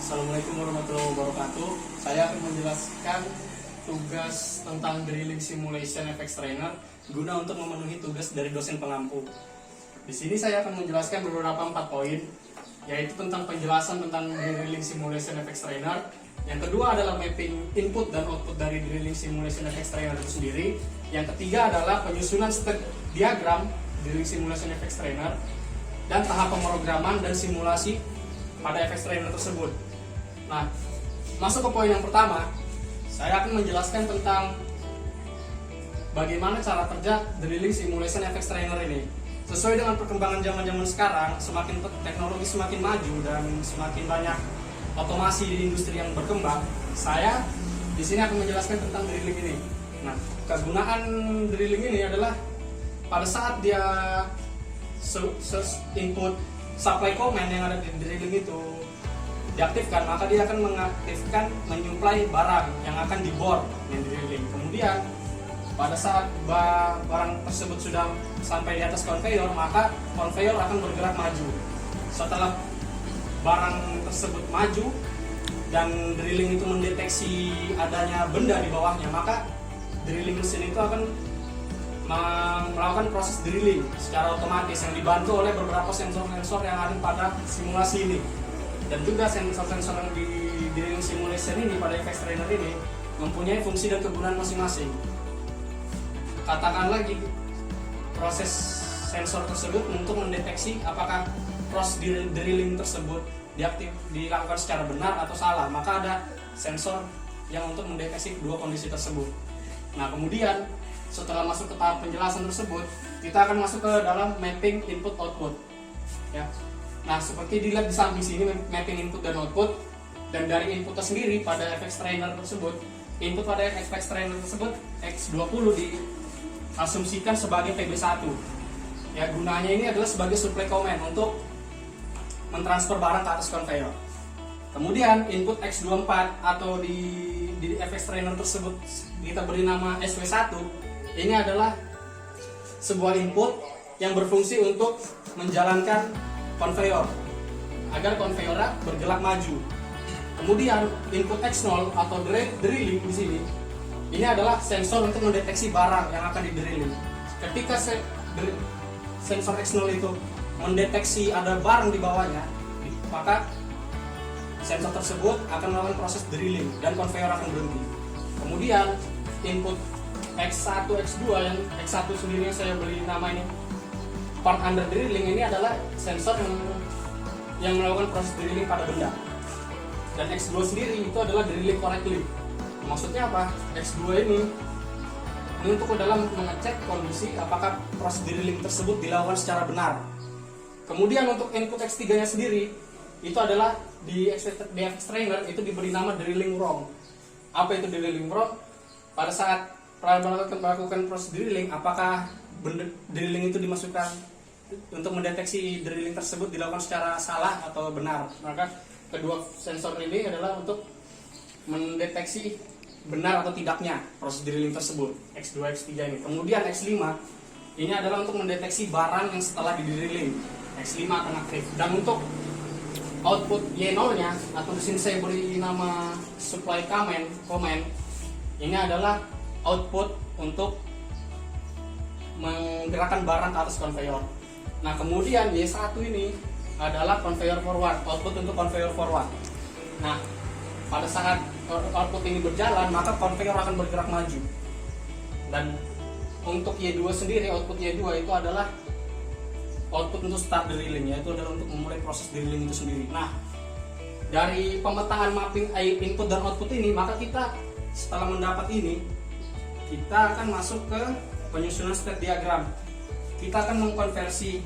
Assalamualaikum warahmatullahi wabarakatuh. Saya akan menjelaskan tugas tentang drilling simulation FX Trainer guna untuk memenuhi tugas dari dosen pengampu. Di sini saya akan menjelaskan beberapa 4 poin, yaitu tentang penjelasan tentang drilling simulation FX Trainer. Yang kedua adalah mapping input dan output dari drilling simulation FX Trainer itu sendiri. Yang ketiga adalah penyusunan step diagram drilling simulation FX Trainer dan tahap pemrograman dan simulasi pada FX Trainer tersebut. Nah, masuk ke poin yang pertama, saya akan menjelaskan tentang bagaimana cara kerja drilling simulation FX Trainer ini. Sesuai dengan perkembangan zaman-zaman sekarang, semakin teknologi semakin maju dan semakin banyak otomasi di industri yang berkembang, saya di sini akan menjelaskan tentang drilling ini. Nah, kegunaan drilling ini adalah pada saat dia input supply command yang ada di drilling itu diaktifkan, maka dia akan mengaktifkan menyuplai barang yang akan dibor yang drilling. Kemudian pada saat barang tersebut sudah sampai di atas konveyor, maka konveyor akan bergerak maju. Setelah barang tersebut maju dan drilling itu mendeteksi adanya benda di bawahnya, maka drilling mesin itu akan melakukan proses drilling secara otomatis yang dibantu oleh beberapa sensor-sensor yang ada pada simulasi ini. Dan juga sensor-sensor yang di drilling simulation ini pada FX Trainer ini mempunyai fungsi dan kegunaan masing-masing. Katakan lagi, proses sensor tersebut untuk mendeteksi apakah proses drilling tersebut dilakukan secara benar atau salah, maka ada sensor yang untuk mendeteksi kedua kondisi tersebut. Nah, kemudian setelah masuk ke tahap penjelasan tersebut, kita akan masuk ke dalam mapping input output. Ya. Nah, seperti dilihat di samping sini mapping input dan output, dan dari inputnya sendiri pada FX Trainer tersebut, input pada FX Trainer tersebut X20 diasumsikan sebagai PB1. Ya, gunanya ini adalah sebagai supply command untuk mentransfer barang ke atas konveyor. Kemudian input X24 atau di FX Trainer tersebut kita beri nama SW1. Ini adalah sebuah input yang berfungsi untuk menjalankan konveyor agar konveyornya bergerak maju. Kemudian input X0 atau drilling di sini, ini adalah sensor untuk mendeteksi barang yang akan di-drilling. Ketika sensor X0 itu mendeteksi ada barang di bawahnya, maka sensor tersebut akan melakukan proses drilling dan konveyor akan berhenti. Kemudian input X1, X2 yang X1 sendiri yang saya beri nama ini part under drilling, ini adalah sensor yang melakukan proses drilling pada benda. Dan X2 sendiri itu adalah drilling correctly. Maksudnya apa? X2 ini untuk dalam mengecek kondisi apakah proses drilling tersebut dilakukan secara benar. Kemudian untuk input X3 nya sendiri itu adalah di FX Trainer itu diberi nama drilling wrong. Apa itu drilling wrong? Pada saat melakukan proses drilling, apakah drilling itu dimasukkan untuk mendeteksi drilling tersebut dilakukan secara salah atau benar. Maka kedua sensor ini adalah untuk mendeteksi benar atau tidaknya proses drilling tersebut, X2, X3 ini. Kemudian X5 ini adalah untuk mendeteksi barang yang setelah di-drilling, X5 akan aktif. Dan untuk output Y0 nya atau di sini saya beri nama supply command, ini adalah output untuk menggerakkan barang ke atas konveyor. Nah, kemudian Y1 ini adalah conveyor forward, output untuk conveyor forward. Nah, pada saat output ini berjalan, maka konveyor akan bergerak maju. Dan untuk Y2 sendiri, output Y2 itu adalah output untuk start drilling, yaitu adalah untuk memulai proses drilling itu sendiri. Nah, dari pemetaan mapping input dan output ini, maka kita setelah mendapat ini, kita akan masuk ke penyusunan state diagram. Kita akan mengkonversi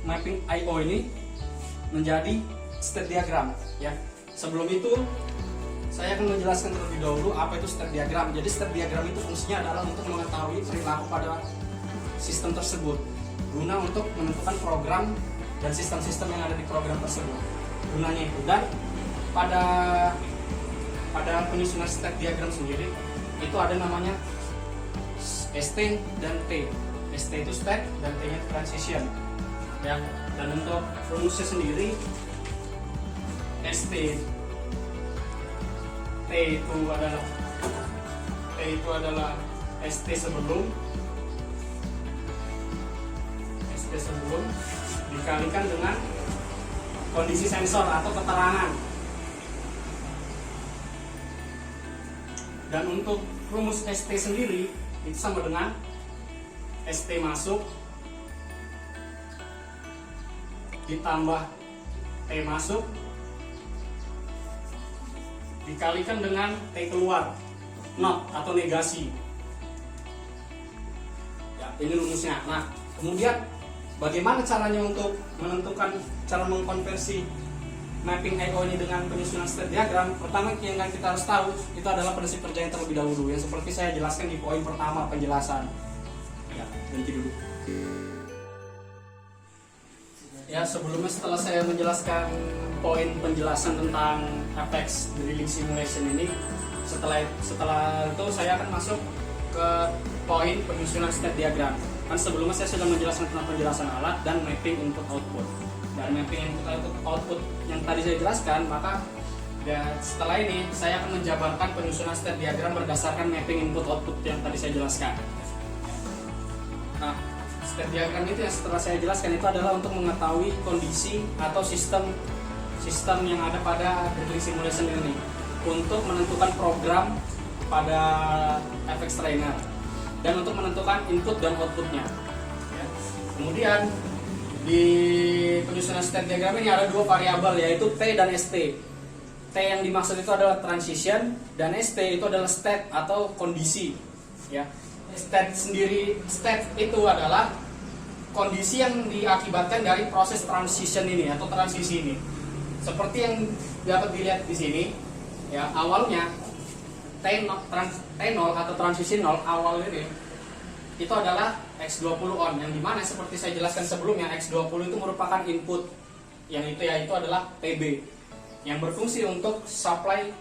mapping I/O ini menjadi state diagram, ya. Sebelum itu saya akan menjelaskan terlebih dahulu apa itu state diagram. Jadi state diagram itu fungsinya adalah untuk mengetahui perilaku pada sistem tersebut, guna untuk menentukan program dan sistem-sistem yang ada di program tersebut. Gunanya itu, dan pada penyusunan state diagram sendiri itu ada namanya ST dan T. ST itu state dan T nya transition, ya. Dan untuk rumusnya sendiri ST T itu adalah ST sebelum dikalikan dengan kondisi sensor atau keterangan. Dan untuk rumus ST sendiri itu sama dengan ST masuk ditambah T masuk dikalikan dengan T keluar, not atau negasi. Ya, ini rumusnya. Nah, kemudian bagaimana caranya untuk menentukan cara mengkonversi mapping I/O ini dengan penyusunan state diagram? Pertama yang kita harus tahu itu adalah prinsip kerja yang terlebih dahulu, yang seperti saya jelaskan di poin pertama penjelasan. Ya, berhenti dulu. Ya, sebelumnya setelah saya menjelaskan poin penjelasan tentang Apex Drilling Simulation ini, setelah itu saya akan masuk ke poin penyusunan state diagram. Kan sebelumnya saya sudah menjelaskan tentang penjelasan alat dan mapping input output. Dan mapping input output yang tadi saya jelaskan, maka setelah ini saya akan menjabarkan penyusunan state diagram berdasarkan mapping input output yang tadi saya jelaskan. Nah, state diagram itu yang setelah saya jelaskan itu adalah untuk mengetahui kondisi atau sistem yang ada pada drilling simulation ini untuk menentukan program pada FX Trainer dan untuk menentukan input dan outputnya. Ya. Kemudian di penyusunan state diagram ini ada dua variabel, yaitu T dan ST. T yang dimaksud itu adalah transition dan ST itu adalah state atau kondisi. Ya. State itu adalah kondisi yang diakibatkan dari proses transition ini atau transisi ini. Seperti yang dapat dilihat di sini, ya, awalnya T0 atau transisi 0 awal ini itu adalah X20 on, yang dimana seperti saya jelaskan sebelumnya, X20 itu merupakan input yang yaitu adalah PB yang berfungsi untuk supply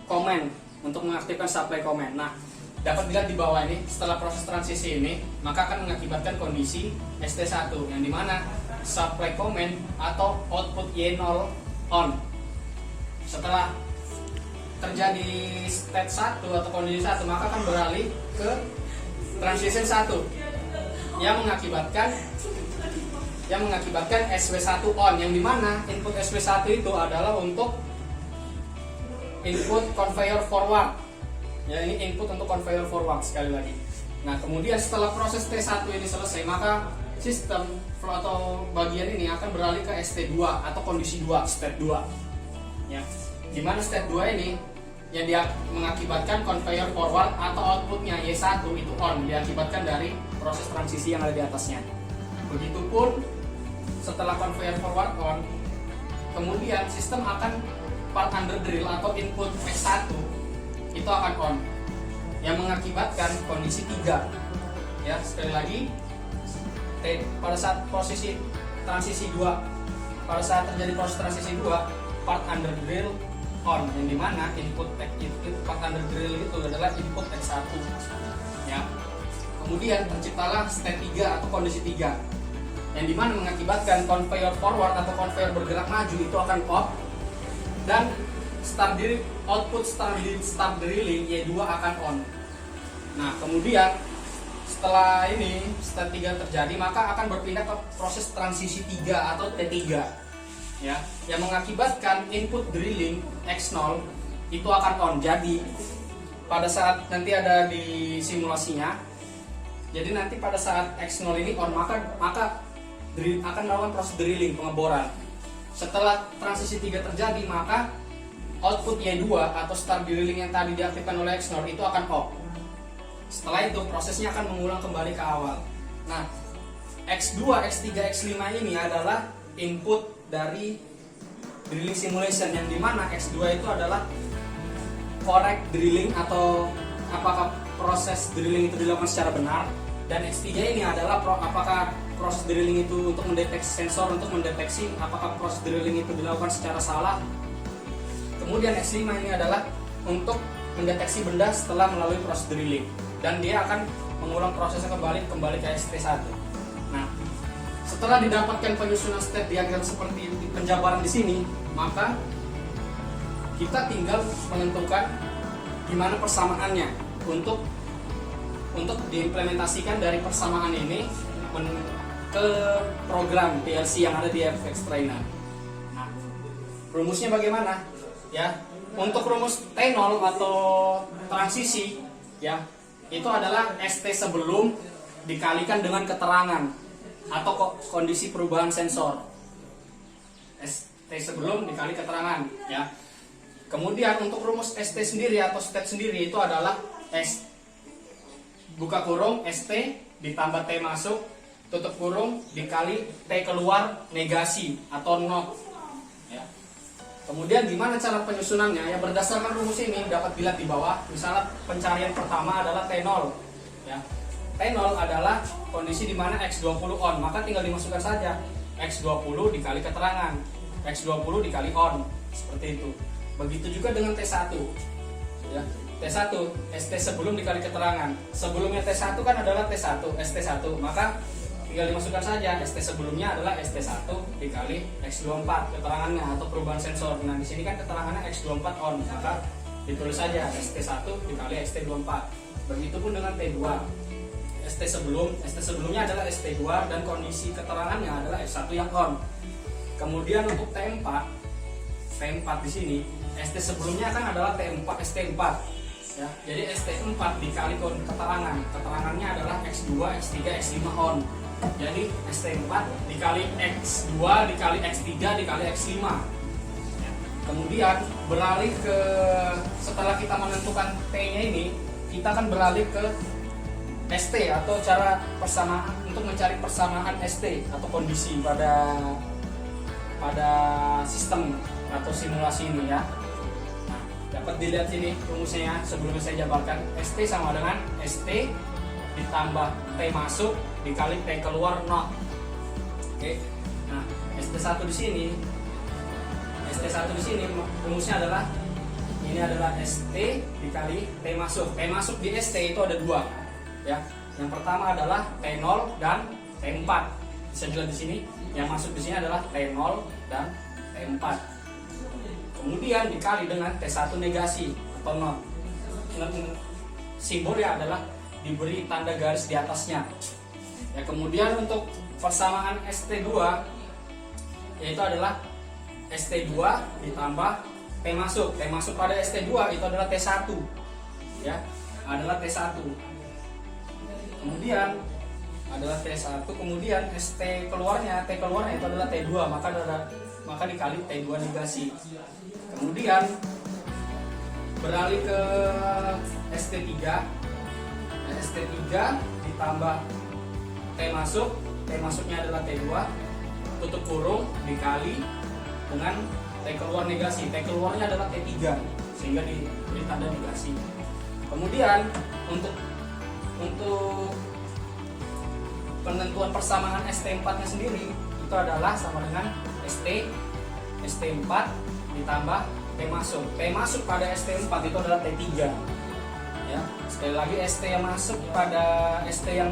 command, untuk mengaktifkan supply command. Nah, dapat dilihat di bawah ini, setelah proses transisi ini maka akan mengakibatkan kondisi ST1 yang dimana supply command atau output Y0 on. Setelah terjadi state 1 atau kondisi 1 maka akan beralih ke transition 1 yang mengakibatkan SW1 on, yang dimana input SW1 itu adalah untuk input conveyor forward. Ya, ini input untuk conveyor forward sekali lagi. Nah, kemudian setelah proses T1 ini selesai maka sistem flow atau bagian ini akan beralih ke ST2 atau kondisi 2, state 2. Ya. Di mana state 2 ini yang dia mengakibatkan conveyor forward atau outputnya Y1 itu on, diakibatkan dari proses transisi yang ada di atasnya. Begitupun setelah conveyor forward on, kemudian sistem akan part under drill atau input X1 itu akan on, yang mengakibatkan kondisi 3. Ya, sekali lagi, pada saat posisi transisi 2, pada saat terjadi proses transisi 2, part under drill on, yang dimana input part under drill itu adalah input X1. Ya. Kemudian terciptalah state 3 atau kondisi 3, yang dimana mengakibatkan conveyor forward atau conveyor bergerak maju itu akan off, dan output start drilling Y2 akan on. Nah, kemudian setelah ini state 3 terjadi maka akan berpindah ke proses transisi 3 atau T3, ya, yang mengakibatkan input drilling X0 itu akan on. Jadi pada saat nanti ada di simulasinya, jadi nanti pada saat X0 ini on maka akan melakukan proses drilling, pengeboran. Setelah transisi 3 terjadi maka output Y2 atau start drilling yang tadi diaktifkan oleh X0 itu akan off. Setelah itu prosesnya akan mengulang kembali ke awal. Nah, X2, X3, X5 ini adalah input dari drilling simulation, yang dimana X2 itu adalah correct drilling atau apakah proses drilling itu dilakukan secara benar, dan X3 ini adalah apakah proses drilling itu untuk mendeteksi sensor, untuk mendeteksi apakah proses drilling itu dilakukan secara salah. Kemudian X5 ini adalah untuk mendeteksi benda setelah melalui proses drilling, dan dia akan mengulang prosesnya kembali ke ST1. Nah, setelah didapatkan penyusunan state diagram seperti penjabaran di sini, maka kita tinggal menentukan gimana persamaannya untuk diimplementasikan dari persamaan ini ke program PLC yang ada di FX Trainer. Nah, rumusnya bagaimana? Ya, untuk rumus T0 atau transisi, ya, itu adalah ST sebelum dikalikan dengan keterangan atau kondisi perubahan sensor. ST sebelum dikali keterangan, ya. Kemudian untuk rumus ST sendiri atau state sendiri itu adalah S buka kurung ST ditambah T masuk tutup kurung dikali T keluar negasi atau not, ya. Kemudian gimana cara penyusunannya? Ya, berdasarkan rumus ini dapat dilihat di bawah. Misalnya pencarian pertama adalah T0, ya. T0 adalah kondisi di mana X20 on, maka tinggal dimasukkan saja X20 dikali keterangan, X20 dikali on, seperti itu. Begitu juga dengan T1, ya. T1, ST sebelum dikali keterangan. Sebelumnya T1 kan adalah T1, ST1, maka tinggal dimasukkan saja ST sebelumnya adalah ST1 dikali X24 keterangannya atau perubahan sensor. Nah, di sini kan keterangannya X24 on, maka ditulis saja ST1 dikali XT24. Begitupun dengan T2. ST sebelumnya adalah ST2 dan kondisi keterangannya adalah F1 yang on. Kemudian untuk T4 di sini ST sebelumnya kan adalah ST4, ya. Jadi ST4 dikali keterangannya adalah X2, X3, X5 on. Jadi ST4 dikali X2 dikali X3 dikali X5. Ya. Kemudian beralih ke, setelah kita menentukan T-nya ini, kita akan beralih ke ST atau cara persamaan untuk mencari persamaan ST atau kondisi pada sistem atau simulasi ini, ya. Nah, dapat dilihat sini rumusnya sebelumnya saya jabarkan. ST sama dengan ST ditambah T masuk dikali T keluar not. Oke. Nah, ST1 di sini rumusnya adalah ini adalah ST dikali T masuk. T masuk di ST itu ada dua, ya. Yang pertama adalah T0 dan T4. Bisa dilihat di sini, yang masuk di sini adalah T0 dan T4. Kemudian dikali dengan T1 negasi atau not. Simbolnya adalah diberi tanda garis di atasnya. Ya, kemudian untuk persamaan ST2 yaitu adalah ST2 ditambah T masuk. T masuk pada ST2 itu adalah T1. Ya, adalah T1. Kemudian adalah T1, kemudian T keluarnya itu adalah T2, maka dikali T2 negasi. Kemudian beralih ke ST3. Nah, ST3 ditambah T masuknya adalah T2, tutup kurung dikali dengan T keluar negasi. T keluarnya adalah T3 sehingga diberi tanda negasi. Kemudian untuk penentuan persamaan ST4-nya sendiri itu adalah sama dengan ST4 ditambah T masuk. T masuk pada ST4 itu adalah T3. Ya, sekali lagi T yang masuk pada ST4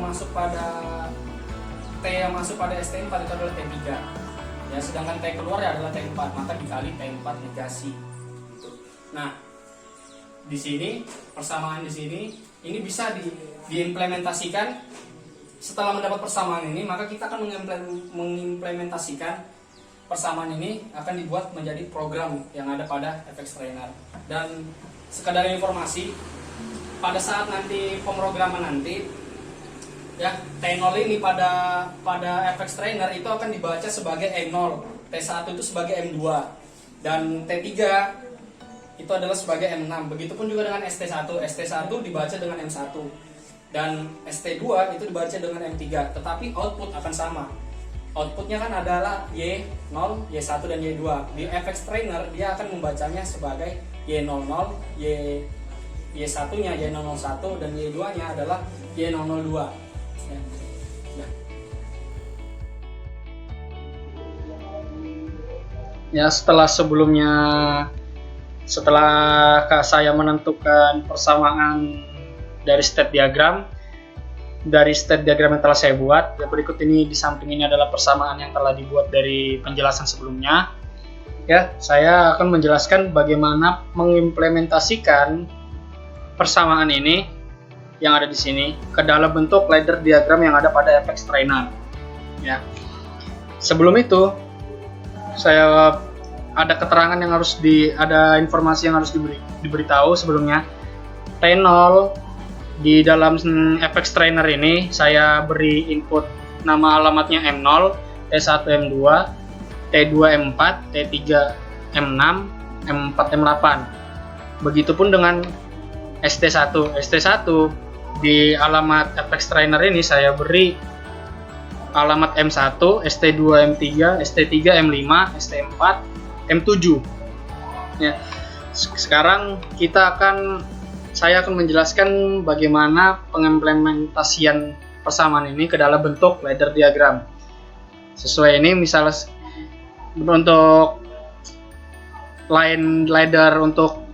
itu adalah T3. Ya, sedangkan T keluar adalah T4, maka dikali T4 negasi. Nah, di sini persamaan di sini ini bisa diimplementasikan. Setelah mendapat persamaan ini, maka kita akan mengimplementasikan persamaan ini akan dibuat menjadi program yang ada pada FX Trainer. Dan sekadar informasi, pada saat nanti pemrograman nanti, ya, T0 ini pada FX Trainer itu akan dibaca sebagai M0, T1 itu sebagai M2, dan T3 itu adalah sebagai M6. Begitupun juga dengan ST1 dibaca dengan M1. Dan ST2 itu dibaca dengan M3, tetapi output akan sama. Outputnya kan adalah Y0, Y1 dan Y2. Di FX Trainer dia akan membacanya sebagai Y00, Y1-nya Y001 dan Y2-nya adalah Y002. Ya, setelah saya menentukan persamaan dari state diagram yang telah saya buat, ya, berikut ini di samping ini adalah persamaan yang telah dibuat dari penjelasan sebelumnya. Ya, saya akan menjelaskan bagaimana mengimplementasikan persamaan ini yang ada di sini ke dalam bentuk ladder diagram yang ada pada FX Trainer. Ya. Sebelum itu, saya ada keterangan yang harus ada informasi yang harus diberitahu sebelumnya. T0 di dalam FX Trainer ini saya beri input nama alamatnya M0, T1 M2, T2 M4, T3 M6, M4 M8. Begitupun dengan ST1. ST1 di alamat FX Trainer ini saya beri alamat M1, ST2 M3, ST3 M5, ST4, M7. Ya. Sekarang saya akan menjelaskan bagaimana pengimplementasian persamaan ini ke dalam bentuk ladder diagram. Sesuai ini misalnya untuk line ladder untuk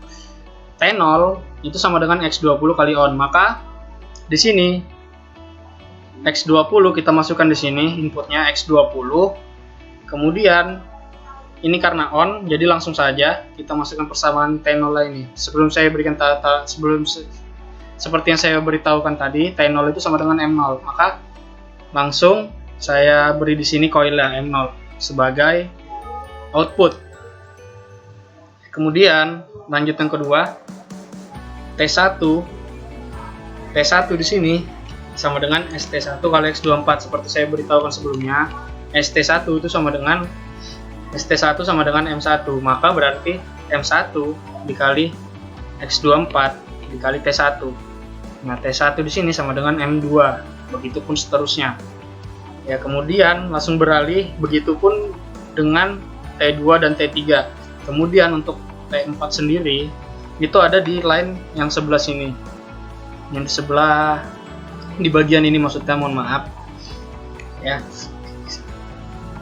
T0 itu sama dengan X20 kali on. Maka di sini X20 kita masukkan di sini inputnya X20. Kemudian ini karena on, jadi langsung saja kita masukkan persamaan T0 ini. Sebelum saya berikan seperti yang saya beritahukan tadi, T0 itu sama dengan M0. Maka langsung saya beri di sini koilnya M0 sebagai output. Kemudian lanjut yang kedua, T1 di sini sama dengan ST1 kali X24 seperti saya beritahukan sebelumnya. ST1 itu sama dengan ST1 sama dengan M1, maka berarti M1 dikali X24 dikali T1. Nah, T1 di sini sama dengan M2, begitupun seterusnya. Ya, kemudian langsung beralih, begitupun dengan T2 dan T3. Kemudian untuk T4 sendiri itu ada di line yang sebelah sini. Yang di sebelah di bagian ini maksudnya, mohon maaf. Ya.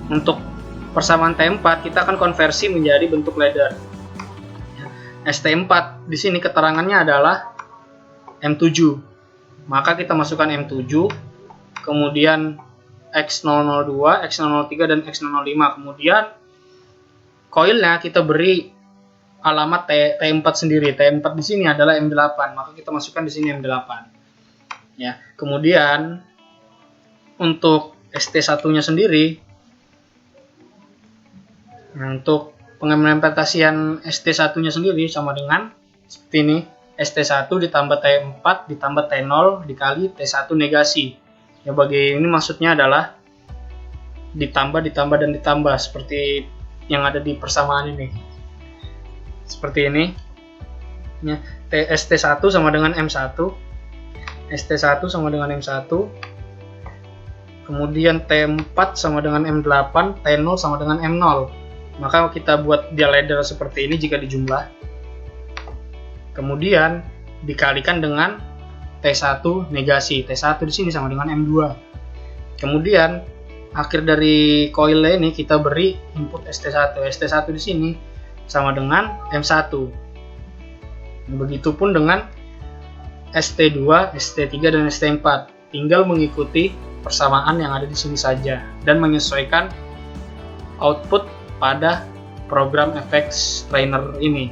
Untuk persamaan T4 kita akan konversi menjadi bentuk ladder. ST4 di sini keterangannya adalah M7. Maka kita masukkan M7, kemudian X002, X003 dan X005. Kemudian koilnya kita beri alamat T4 sendiri. T4 di sini adalah M8, maka kita masukkan di sini M8. Ya, kemudian untuk ST1-nya sendiri, untuk pengimplementasian ST1-nya sendiri sama dengan seperti ini, ST1 ditambah T4 ditambah T0 dikali T1 negasi. Ya, bagi ini maksudnya adalah ditambah dan ditambah seperti yang ada di persamaan ini. Seperti ini. Ya, ST1 sama dengan M1. ST1 sama dengan M1. Kemudian T4 sama dengan M8, T0 sama dengan M0. Maka kita buat dia ladder seperti ini jika dijumlah. Kemudian dikalikan dengan T1 negasi. T1 di sini sama dengan M2. Kemudian akhir dari coil ini kita beri input ST1. ST1 di sini sama dengan M1. Begitupun dengan ST2, ST3 dan ST4. Tinggal mengikuti persamaan yang ada di sini saja dan menyesuaikan output pada program FX Trainer ini.